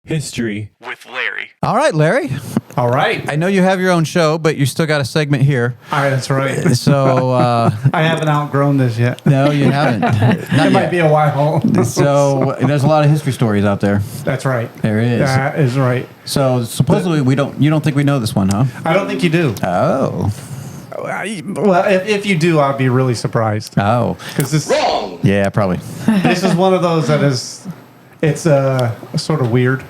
History with Larry. All right, Larry. All right. I know you have your own show, but you still got a segment here. All right, that's right. So I haven't outgrown this yet. no, you haven't. Not It might be a while. So there's a lot of history stories out there. That's right. There is. That is right. So supposedly you don't think we know this one, huh? I don't think you do. Oh. Well, if you do, I'd be really surprised. Oh. Because this Yeah, probably. this is one of those that is, it's sort of weird.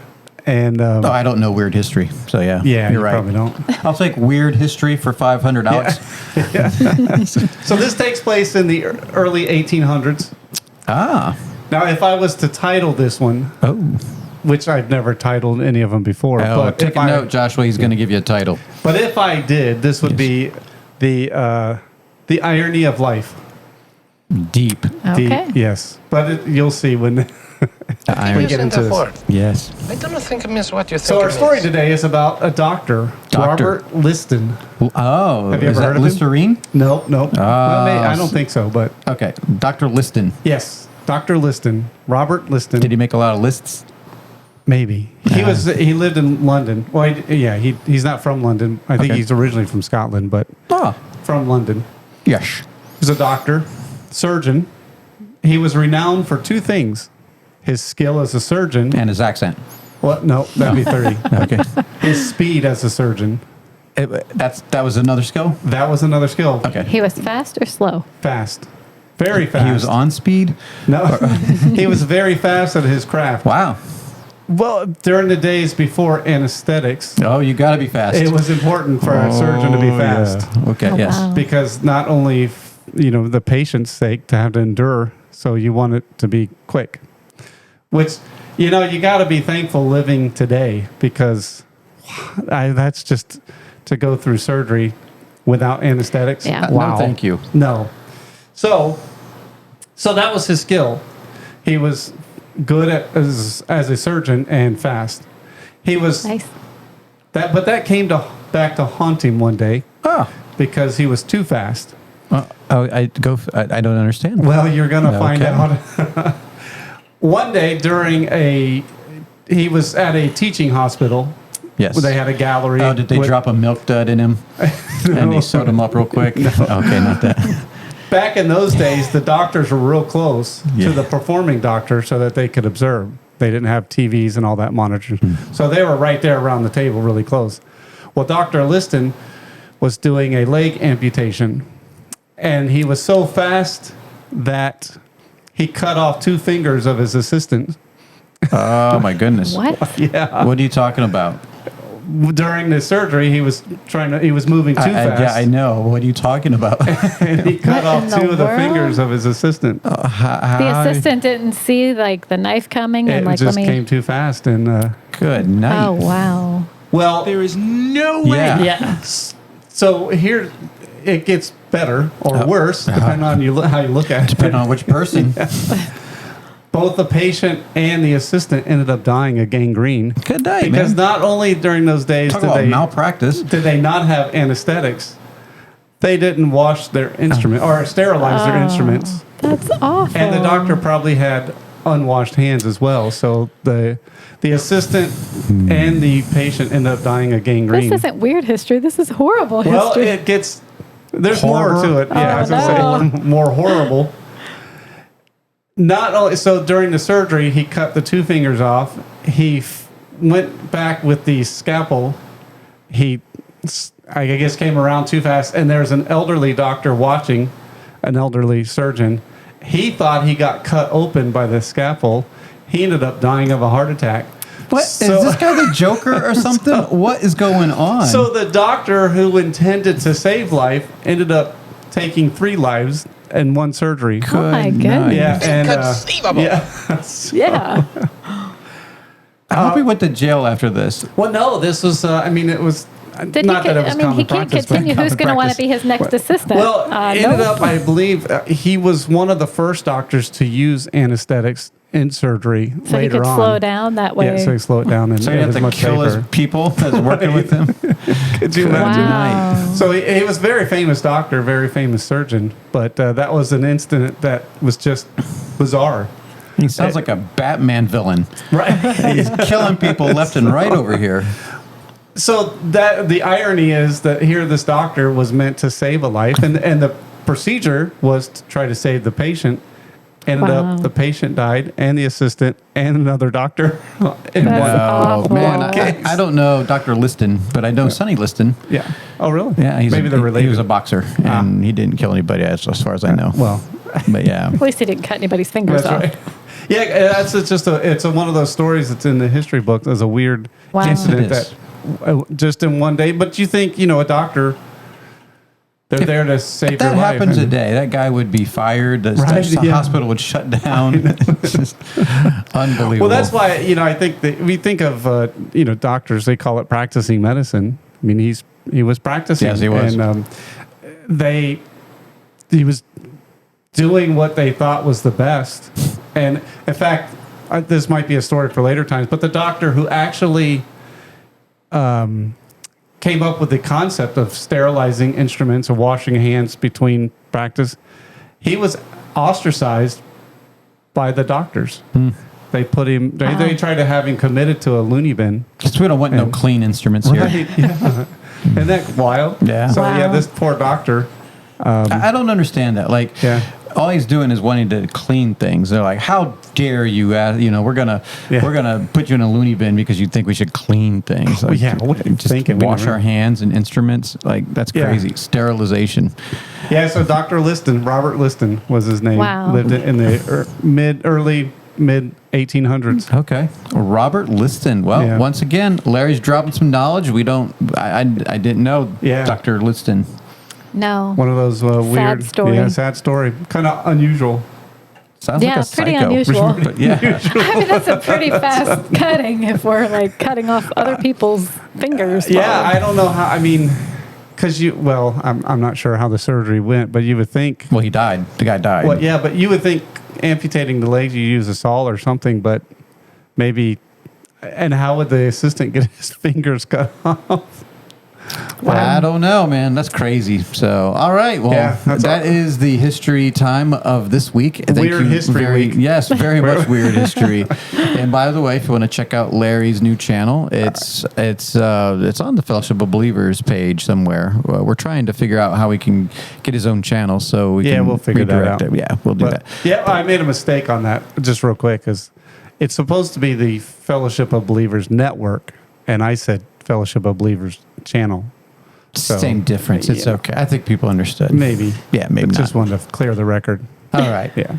And No, I don't know weird history. So yeah. yeah, you're you right. probably don't. I'll take weird history for 500, Alex. So this takes place in the early 1800s. Ah. Now, if I was to title this one, Oh. which I've never titled any of them before, Oh, but take if a note, Joshua. He's going to give you a title. But if I did, this would be the irony of life. Deep. Okay. Yes, but you'll see when The we irony. get into this. Yes. I don't think it means what you think. So our it story means. today is about a doctor, Doctor. Robert Liston. Oh. Have you is ever that heard of him? Listerine? No. Well, I don't think so, but Okay. Dr. Liston. yes, Dr. Liston, Robert Liston. Did he make a lot of lists? Maybe he lived in London. Well, he's not from London. I think Okay. he's originally from Scotland, but Oh. from London. Yes. He's a doctor, surgeon. He was renowned for two things: his skill as a surgeon. And his accent. Well, no, that'd be 30. Okay. His speed as a surgeon. That was another skill? That was another skill. Okay. He was fast or slow? Fast. Very fast. He was on speed? No, he was very fast at his craft. Wow. Well, during the days before anesthetics, Oh, you got to be fast. it was important for a surgeon to be fast. Yeah. Okay, Oh, yes. wow. Because not only, the patient's sake to have to endure, so you want it to be quick. Which, you got to be thankful living today, because that's just to go through surgery without anesthetics. Yeah. Wow. No, thank you. No. So that was his skill. He was good as a surgeon and fast. He was Nice. but that came back to haunt him one day Oh. because he was too fast. I don't understand. Well, you're gonna find Okay. out. One day he was at a teaching hospital. Yes. Where they had a gallery. Oh, did they drop a milk dud in him? And they sewed him up real quick? Okay, not that. Back in those days, the doctors were real close Yeah. to the performing doctor so that they could observe. They didn't have TVs and all that monitors. Hmm. So they were right there around the table, really close. Well, Dr. Liston was doing a leg amputation, and he was so fast that he cut off 2 fingers of his assistant. Oh, my goodness. What? Yeah. What are you talking about? During the surgery, he was moving too fast. Yeah, I know. What are you talking about? And he cut What off in the 2 of the world? fingers of his assistant. The assistant didn't see the knife coming and It just came too fast, and Good night. Oh wow. well, There is no way. Yeah. so here it gets better or worse, depending on how you look at it. Depending on which person. Both the patient and the assistant ended up dying of gangrene. Good night, Because man. not only during those days Talk did about they malpractice. not have anesthetics, they didn't wash their instrument or sterilize their instruments. That's awful. And the doctor probably had unwashed hands as well. So the assistant and the patient ended up dying of gangrene. This isn't weird history. This is horrible Well, history. it gets. There's Horror? more to it. Yeah, I was gonna say more horrible. Not only so during the surgery, he cut the 2 fingers off. He went back with the scalpel. I guess, came around too fast, and there's an elderly doctor watching, an elderly surgeon. He thought he got cut open by the scalpel. He ended up dying of a heart attack. What? Is this guy the Joker or something? What is going on? So the doctor who intended to save life ended up taking 3 lives in one surgery. Oh my Good goodness. night. Yeah, and Inconceivable. Yeah. I hope he went to jail after this. well, no, this was. It was Did not he? that it was I mean, common he can't practice, but continue. Who's common going to want to practice. be his next assistant? Well, ended no. up, I believe, he was one of the first doctors to use anesthetics in surgery so he later could on. slow down that way. Yeah, so he slowed it down and So it he had was to much kill safer. his people that's working with him. Could you imagine? Wow. So he was a very famous doctor, very famous surgeon, but that was an incident that was just bizarre. He sounds like a Batman villain. Right. He's killing people left and right over here. So that the irony is that here this doctor was meant to save a life, and the procedure was to try to save the patient. Ended up the patient died, and the assistant, and another doctor. In That's one. awful. Man, I don't know Dr. Liston, but I know Sonny Liston. Yeah. Oh, really? Yeah, Maybe they're related. He was a boxer, and he didn't kill anybody, as far as I know. Well, But yeah. At least he didn't cut anybody's fingers that's off. right. Yeah, it's one of those stories that's in the history books as a weird Wow. incident Yes, it that just in one day. But you think, a doctor, they're there to save If that your life. happens and- today, that guy would be fired. The Right, yeah. hospital would shut down. It's just unbelievable. Well, that's why I think that we think of doctors. They call it practicing medicine. I mean, he was practicing. Yes, he was. And he was doing what they thought was the best. And in fact, this might be a story for later times. But the doctor who actually came up with the concept of sterilizing instruments or washing hands between practice, he was ostracized by the doctors. They put him. They tried to have him committed to a loony bin. Because we don't want no clean instruments here. Right, yeah. Isn't that wild? Yeah. So yeah, Wow. this poor doctor. I don't understand that. Like, Yeah. all he's doing is wanting to clean things. They're like, "How dare you? We're gonna put you in a loony bin because you think we should clean things." Like, yeah, what are you just thinking? We wash never- our hands and instruments. Like, that's Yeah. crazy. Sterilization. Yeah. So Dr. Liston, Robert Liston was his name. Wow. Lived in the mid 1800s. Okay, Robert Liston. Well, Yeah. once again, Larry's dropping some knowledge. I didn't know. Yeah. Dr. Liston. No. One of those weird, story. Yeah, sad story. Kind of unusual. Sounds Yeah, like a pretty psycho. unusual. But yeah. I mean, that's a pretty fast cutting if we're like cutting off other people's fingers. Yeah, I don't know how. I mean, because I'm not sure how the surgery went, but you would think. Well, he died. The guy died. Well, yeah, but you would think amputating the legs, you use a saw or something, but maybe. And how would the assistant get his fingers cut off? I don't know, man. That's crazy. So, all right. Well, Yeah, that's that is the history time of this week. Thank Weird you history very, week. Yes, very much weird history. And by the way, if you want to check out Larry's new channel, it's on the Fellowship of Believers page somewhere. We're trying to figure out how we can get his own channel so we can we'll figure that redirect out. it. Yeah, we'll do But, that. yeah, I made a mistake on that just real quick because it's supposed to be the Fellowship of Believers Network, and I said Fellowship of Believers channel. So, Same difference. It's yeah. okay. I think people understood. Maybe. Yeah, maybe Just not. wanted to clear the record. All right. Yeah.